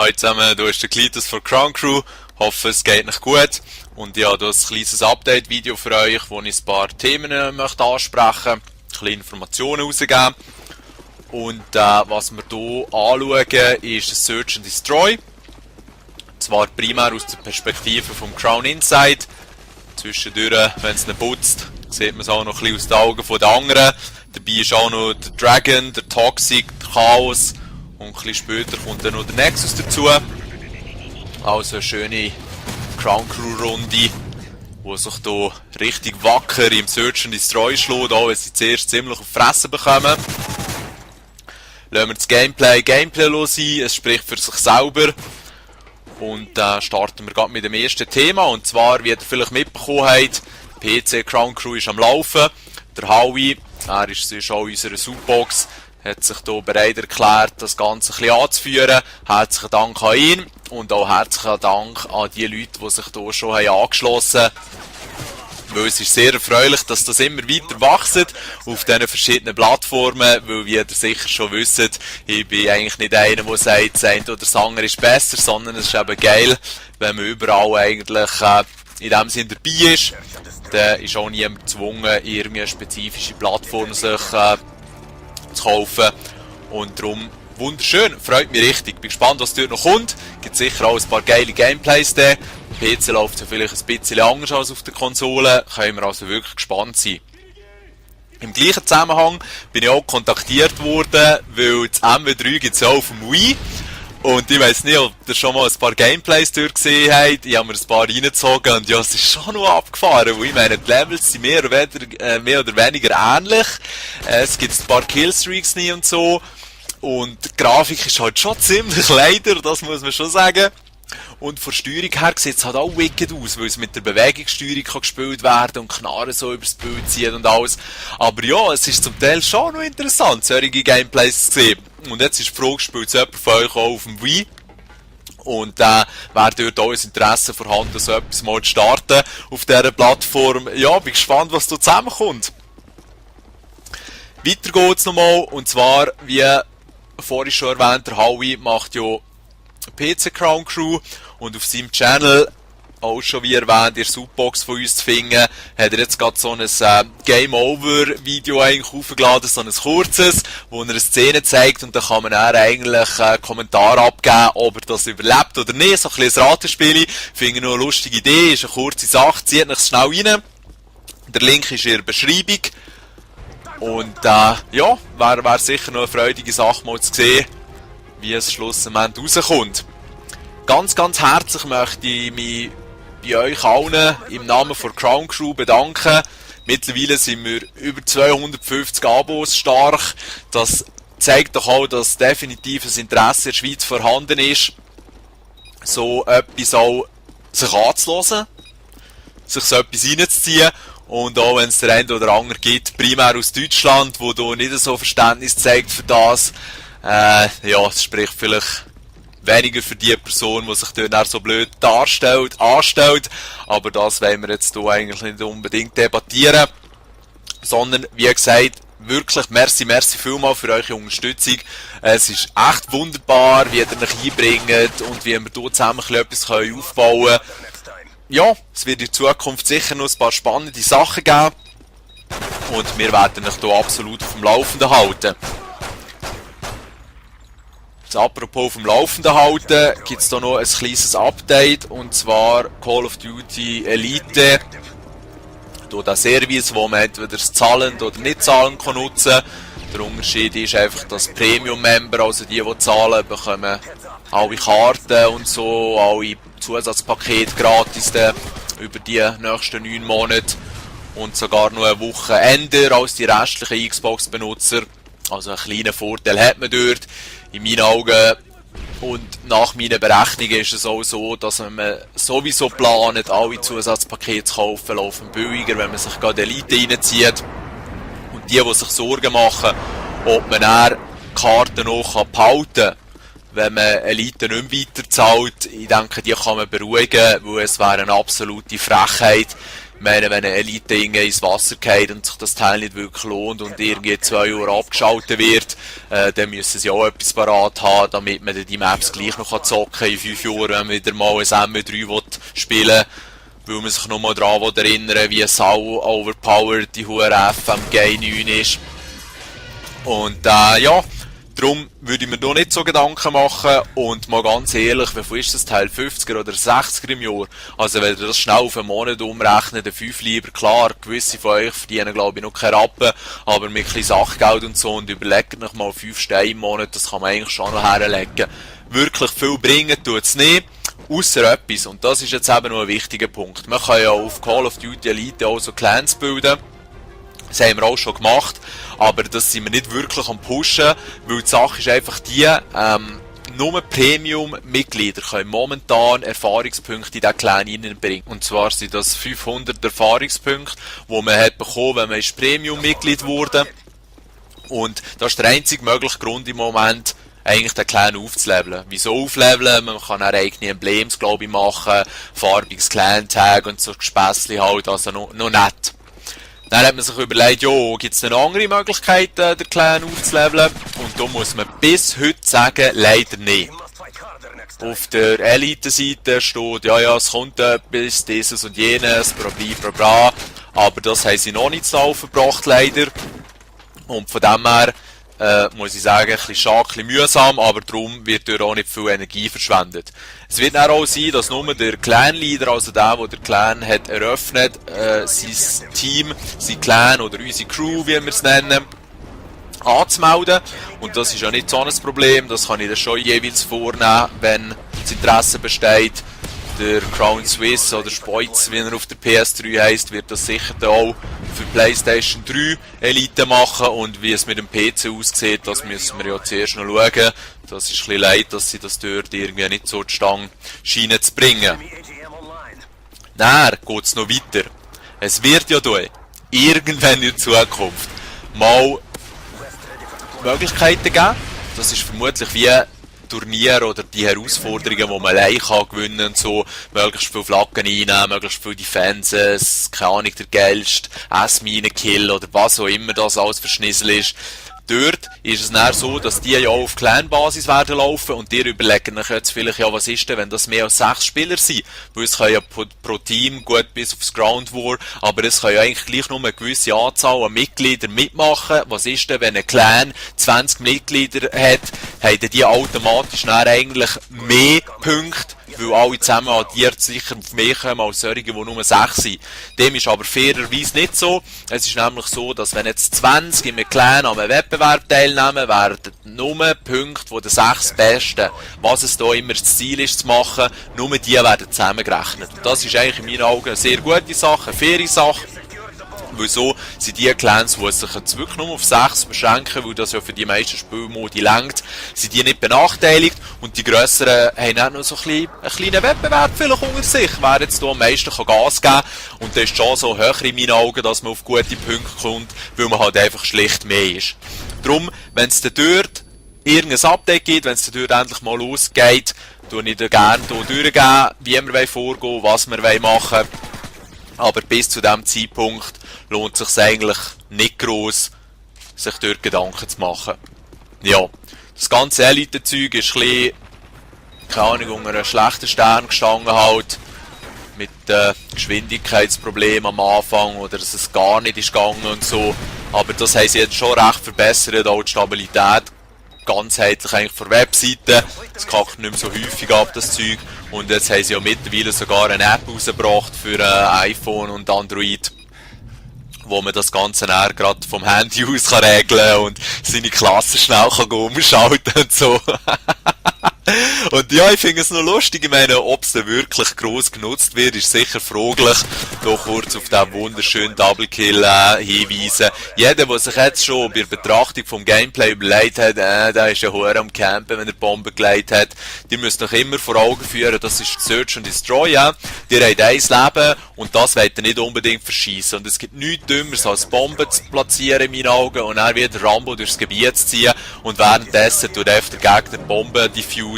Hallo zusammen, hier ist der Klitus von Crown Crew. Hoffe, es geht euch gut. Und ja, hier ein kleines Update-Video für euch, wo ich ein paar Themen möchte ansprechen, ein bisschen Informationen rausgeben. Und was wir hier anschauen, ist Search and Destroy. Zwar primär aus der Perspektive vom Crown Inside. Zwischendurch, wenn es ihn putzt, sieht man es auch noch ein bisschen aus den Augen der anderen. Dabei ist auch noch der Dragon, der Toxic, der Chaos. Und ein bisschen später kommt dann noch der Nexus dazu. Also eine schöne Crown Crew Runde, die sich hier richtig wacker im Search and Destroy schlägt, auch wenn sie zuerst ziemlich auf die Fresse bekommen. Lassen wir das Gameplay sein, es spricht für sich selber. Und starten wir gerade mit dem ersten Thema. Und zwar, wie ihr vielleicht mitbekommen habt, PC Crown Crew ist am Laufen. Der Howie, er ist sonst auch in unserer Subbox, hat sich hier bereit erklärt, das Ganze ein bisschen anzuführen. Herzlichen Dank an ihn und auch herzlichen Dank an die Leute, die sich hier schon angeschlossen haben. Weil es ist sehr erfreulich, dass das immer weiter wächst auf diesen verschiedenen Plattformen, weil, wie ihr sicher schon wisst, ich bin eigentlich nicht einer, der sagt, das eine oder das andere ist besser, sondern es ist eben geil, wenn man überall eigentlich in dem Sinn dabei ist. Dann ist auch niemand gezwungen, irgendeine spezifische Plattform sich zu kaufen. Und darum wunderschön, freut mich richtig. Bin gespannt, was dort noch kommt. Gibt sicher auch ein paar geile Gameplays da. PC läuft ja vielleicht ein bisschen anders als auf der Konsole. Können wir also wirklich gespannt sein. Im gleichen Zusammenhang bin ich auch kontaktiert worden, weil das MW3 gibt es ja auch auf dem Wii. Und ich weiss nicht, ob ihr schon mal ein paar Gameplays durchgesehen habt. Ich habe mir ein paar reingezogen und ja, es ist schon noch abgefahren, weil ich meine, die Levels sind mehr oder weniger ähnlich. Es gibt ein paar Killstreaks nie und so. Und die Grafik ist halt schon ziemlich leider, das muss man schon sagen. Und von der Steuerung her sieht es halt auch wicked aus, weil es mit der Bewegungssteuerung kann gespielt werden und Knarren so übers Bild ziehen und alles. Aber ja, es ist zum Teil schon noch interessant, solche Gameplays zu sehen. Und jetzt ist die Frage, spielt es jemand von euch auch auf dem Wii? Und wäre dort auch ein Interesse vorhanden, so etwas mal zu starten auf dieser Plattform. Ja, bin gespannt, was da zusammenkommt. Weiter geht's nochmal, und zwar, wie vorhin schon erwähnt, der Howie macht ja PC Crown Crew und auf seinem Channel, auch schon wie erwähnt, in der Subbox von uns zu finden, hat er jetzt gerade so ein Game Over Video eigentlich aufgeladen, so ein kurzes, wo er eine Szene zeigt und da kann man dann eigentlich Kommentare abgeben, ob er das überlebt oder nicht, so ein bisschen ein Ratespiel. Finde ich noch eine lustige Idee, ist eine kurze Sache, zieht euch schnell rein. Der Link ist in der Beschreibung. Und ja, wäre sicher noch eine freudige Sache mal zu sehen, wie es schlussendlich rauskommt. Ganz, ganz herzlich möchte ich mich bei euch allen im Namen der Crown Crew bedanken. Mittlerweile sind wir über 250 Abos stark. Das zeigt doch auch, dass definitiv ein Interesse in der Schweiz vorhanden ist, so etwas auch sich anzuhören, sich so etwas reinzuziehen. Und auch wenn es der eine oder andere gibt, primär aus Deutschland, wo da nicht so Verständnis zeigt für das, ja, es spricht vielleicht weniger für die Person, die sich dort so blöd anstellt, aber das wollen wir jetzt hier eigentlich nicht unbedingt debattieren, sondern, wie gesagt, wirklich merci vielmals für eure Unterstützung. Es ist echt wunderbar, wie ihr euch einbringt und wie wir hier zusammen etwas aufbauen können. Ja, es wird in Zukunft sicher noch ein paar spannende Sachen geben und wir werden euch hier absolut auf dem Laufenden halten. Apropos vom Laufenden halten, gibt es da noch ein kleines Update, und zwar Call of Duty Elite. Hier der Service, wo man entweder das zahlend oder nicht zahlend nutzen kann. Der Unterschied ist einfach, dass Premium-Member, also die zahlen, bekommen alle Karten und so, alle Zusatzpakete gratis über die nächsten 9 Monate und sogar noch eine Woche änder als die restlichen Xbox-Benutzer. Also einen kleinen Vorteil hat man dort, in meinen Augen. Und nach meinen Berechnungen ist es auch so, dass wenn man sowieso plant, alle Zusatzpakete zu kaufen, laufen billiger, wenn man sich gerade Elite reinzieht. Und die sich Sorgen machen, ob man dann Karten noch behalten kann, wenn man Elite nicht mehr weiterzahlt, ich denke, die kann man beruhigen, weil es wäre eine absolute Frechheit, meine, wenn eine Elite irgendwie ins Wasser geht und sich das Teil nicht wirklich lohnt und irgendwie 2 Uhr abgeschaltet wird, dann müssen sie auch etwas parat haben, damit man die Maps gleich noch zocken kann in 5 Jahren, wenn man wieder mal ein MW3 spielen will, weil man sich noch mal daran erinnern, wie sau overpowered die hohe FMG 9 ist. Und ja, darum würde ich mir da nicht so Gedanken machen und mal ganz ehrlich, wie viel ist das Teil, 50er oder 60er im Jahr? Also wenn ihr das schnell auf einen Monat umrechnet, dann 5 lieber, klar, gewisse von euch verdienen glaube ich noch keine Rappen, aber mit ein bisschen Sachgeld und so und überlegt euch mal 5 Steine im Monat, das kann man eigentlich schon noch herlegen. Wirklich viel bringen tut es nicht. Ausser etwas, und das ist jetzt eben noch ein wichtiger Punkt. Man kann ja auf Call of Duty Elite auch so Clans bilden. Das haben wir auch schon gemacht, aber das sind wir nicht wirklich am Pushen, weil die Sache ist einfach die, nur Premium-Mitglieder können momentan Erfahrungspunkte in diesen Clan reinbringen. Und zwar sind das 500 Erfahrungspunkte, die man hat bekommen, wenn man ist Premium-Mitglied wurde. Und das ist der einzige mögliche Grund im Moment, eigentlich den Clan aufzuleveln. Wieso aufleveln? Man kann auch eigene Emblems, glaube ich, machen, farbiges Clan-Tag und so Gespässli halt, also noch nett. Dann hat man sich überlegt, jo, gibt es eine andere Möglichkeit, den Clan aufzuleveln? Und da muss man bis heute sagen, leider nicht. Auf der Elite-Seite steht, ja, es kommt etwas, dieses und jenes, bla, aber das haben sie noch nicht zu Laufen gebracht, leider. Und von dem her, muss ich sagen, ein bisschen schade, ein bisschen mühsam, aber darum wird dort auch nicht viel Energie verschwendet. Es wird dann auch sein, dass nur der Clan-Leader, also der Clan hat eröffnet, sein Team, sein Clan oder unsere Crew, wie wir es nennen, anzumelden. Und das ist ja nicht so ein Problem, das kann ich dann schon jeweils vornehmen, wenn das Interesse besteht. Der Crown Swiss oder Spoiz, wie er auf der PS3 heisst, wird das sicher auch für PlayStation 3 Elite machen, und wie es mit dem PC aussieht, das müssen wir ja zuerst noch schauen. Das ist ein bisschen leid, dass sie das dort irgendwie nicht so zustande scheinen zu bringen. Dann geht es noch weiter. Es wird ja da irgendwann in der Zukunft mal Möglichkeiten geben. Das ist vermutlich wie Turnier oder die Herausforderungen, die man allein kann gewinnen und so, möglichst viele Flaggen einnehmen, möglichst viele Defenses, keine Ahnung, der geilste S-Mine-Kill oder was auch immer das alles für Schnissel ist. Dort ist es dann so, dass die ja auch auf Clan-Basis werden laufen, und die überlegen sich jetzt vielleicht, ja, was ist denn, wenn das mehr als 6 Spieler sind? Weil es können ja pro Team, gut bis aufs Ground War, aber es können ja eigentlich gleich nur eine gewisse Anzahl an Mitgliedern mitmachen. Was ist denn, wenn ein Clan 20 Mitglieder hat, haben die automatisch dann eigentlich mehr Punkte, weil alle zusammen addiert sicher auf mehr kommen als solche, die nur 6 sind. Dem ist aber fairerweise nicht so. Es ist nämlich so, dass wenn jetzt 20 in einem Clan an einem Wettbewerb teilnehmen, werden nur Punkte von den 6 Besten, was es da immer das Ziel ist zu machen, nur die werden zusammengerechnet. Und das ist eigentlich in meinen Augen eine sehr gute Sache, eine faire Sache. Weil so sind die Clans, die sich jetzt wirklich nur auf 6 beschränken, weil das ja für die meisten Spielmodi lenkt, sind die nicht benachteiligt, und die Grösseren haben auch noch so einen kleinen Wettbewerb vielleicht unter sich, wer jetzt hier am meisten Gas geben kann, und das ist schon so höher in meinen Augen, dass man auf gute Punkte kommt, weil man halt einfach schlicht mehr ist. Darum, wenn es dort irgendein Update gibt, wenn es dort endlich mal losgeht, tue ich dir gerne durchgeben, wie wir vorgehen wollen, was wir machen wollen. Aber bis zu diesem Zeitpunkt lohnt es sich eigentlich nicht gross, sich dort Gedanken zu machen. Ja, das ganze Elite-Zeug ist ein bisschen, keine Ahnung, unter einem schlechten Stern gestanden halt, mit Geschwindigkeitsproblemen am Anfang, oder dass es gar nicht ist gegangen und so. Aber das haben sie jetzt schon recht verbessert, auch die Stabilität. Ganzheitlich eigentlich von der Webseite. Es kackt nicht mehr so häufig ab, das Zeug. Und jetzt haben sie ja mittlerweile sogar eine App rausgebracht für iPhone und Android, wo man das Ganze dann gerade vom Handy aus kann regeln und seine Klasse schnell kann umschalten und so. Und ja, ich finde es noch lustig. Ich meine, ob es denn wirklich gross genutzt wird, ist sicher fraglich. Hier kurz auf diesen wunderschönen Double-Kill hinweisen. Jeder, der sich jetzt schon bei der Betrachtung vom Gameplay überlegt hat, der ist ja hoher am Campen, wenn er Bomben gelegt hat, die müsst euch immer vor Augen führen, das ist Search and Destroy. Ja? Die haben eins Leben und das wollt ihr nicht unbedingt verschießen. Und es gibt nichts Dümmeres als Bomben zu platzieren in meinen Augen und dann wieder Rambo durchs Gebiet zu ziehen und währenddessen tut der Gegner Bomben diffusen.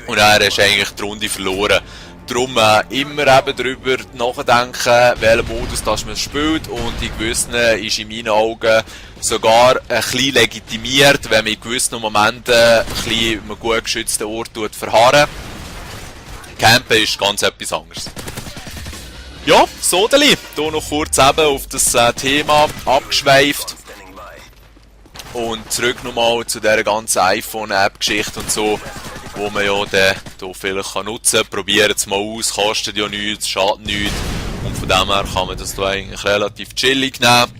Und dann hast du eigentlich die Runde verloren. Darum immer eben darüber nachdenken, welchen Modus das man spielt, und in gewissen ist in meinen Augen sogar ein bisschen legitimiert, wenn man in gewissen Momenten ein bisschen an einem gut geschützten Ort verharren. Campen ist ganz etwas anderes. Ja, Sodeli, hier noch kurz eben auf das Thema abgeschweift. Und zurück nochmal zu dieser ganzen iPhone-App-Geschichte und so, wo man ja dann hier vielleicht nutzen kann. Probiert es mal aus, kostet ja nichts, schadet nichts. Und von dem her kann man das hier eigentlich relativ chillig nehmen.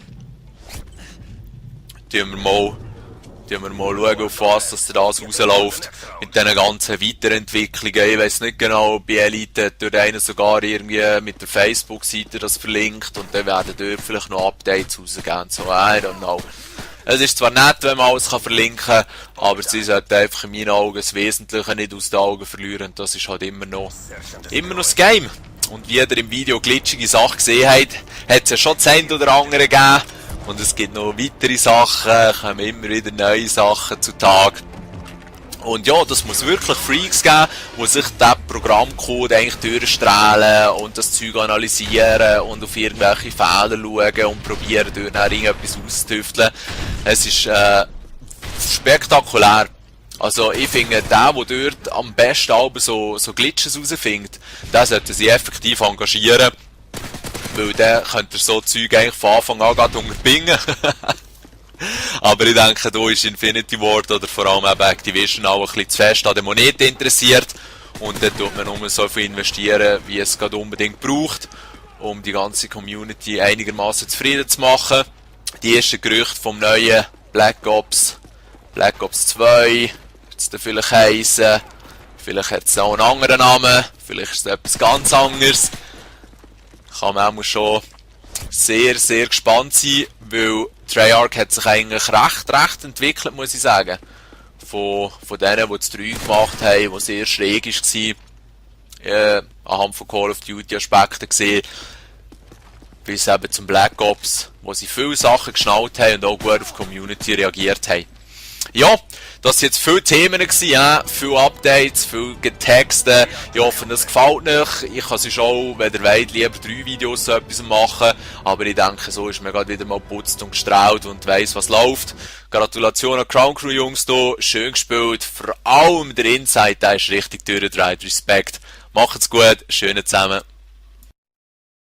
Schauen wir mal schauen, auf was das rausläuft mit diesen ganzen Weiterentwicklungen. Ich weiss nicht genau, bei Elite hat durch einen sogar irgendwie mit der Facebook-Seite das verlinkt, und dann werden dort vielleicht noch Updates rausgehen. So, I don't know. Es ist zwar nett, wenn man alles verlinken kann, aber sie sollte einfach in meinen Augen das Wesentliche nicht aus den Augen verlieren. Und das ist halt immer noch das Game. Und wie ihr im Video glitschige Sachen gesehen habt, hat es ja schon das eine oder andere gegeben. Und es gibt noch weitere Sachen, kommen immer wieder neue Sachen zutage. Und ja, das muss wirklich Freaks geben, die sich diesen Programmcode eigentlich durchstrahlen und das Zeug analysieren und auf irgendwelche Fehler schauen und probieren, dort irgendetwas auszutüfteln. Es ist spektakulär. Also ich finde, der dort am besten aber so Glitches rausfindet, der sollte sich effektiv engagieren. Weil dann könnt ihr so Zeug eigentlich von Anfang an gerade unterbringen. Aber ich denke, da ist Infinity Ward oder vor allem eben Activision auch ein bisschen zu fest an der Monete interessiert. Und dann tut man nur so viel investieren, wie es gerade unbedingt braucht, um die ganze Community einigermaßen zufrieden zu machen. Die ersten Gerüchte vom neuen Black Ops 2, wird es dann vielleicht heissen. Vielleicht hat es auch einen anderen Namen, vielleicht ist es etwas ganz anderes. Kann man auch schon sehr, sehr gespannt sein, weil Treyarch hat sich eigentlich recht entwickelt, muss ich sagen. Von denen, die das 3 gemacht haben, die sehr schräg war, anhand von Call of Duty Aspekten gesehen, bis eben zum Black Ops, wo sie viele Sachen geschnallt haben und auch gut auf die Community reagiert haben. Ja, das waren jetzt viele Themen gewesen, viele Updates, viele Texte. Ich hoffe, das gefällt euch. Ich kann sonst auch, wenn ihr wollt, lieber 3 Videos so etwas machen. Aber ich denke, so ist mir gerade wieder mal geputzt und gestrahlt und weiss, was läuft. Gratulation an Crown Crew Jungs hier. Schön gespielt. Vor allem der Insight, der ist richtig durchgedreht. Respekt. Macht's gut. Schönen zusammen.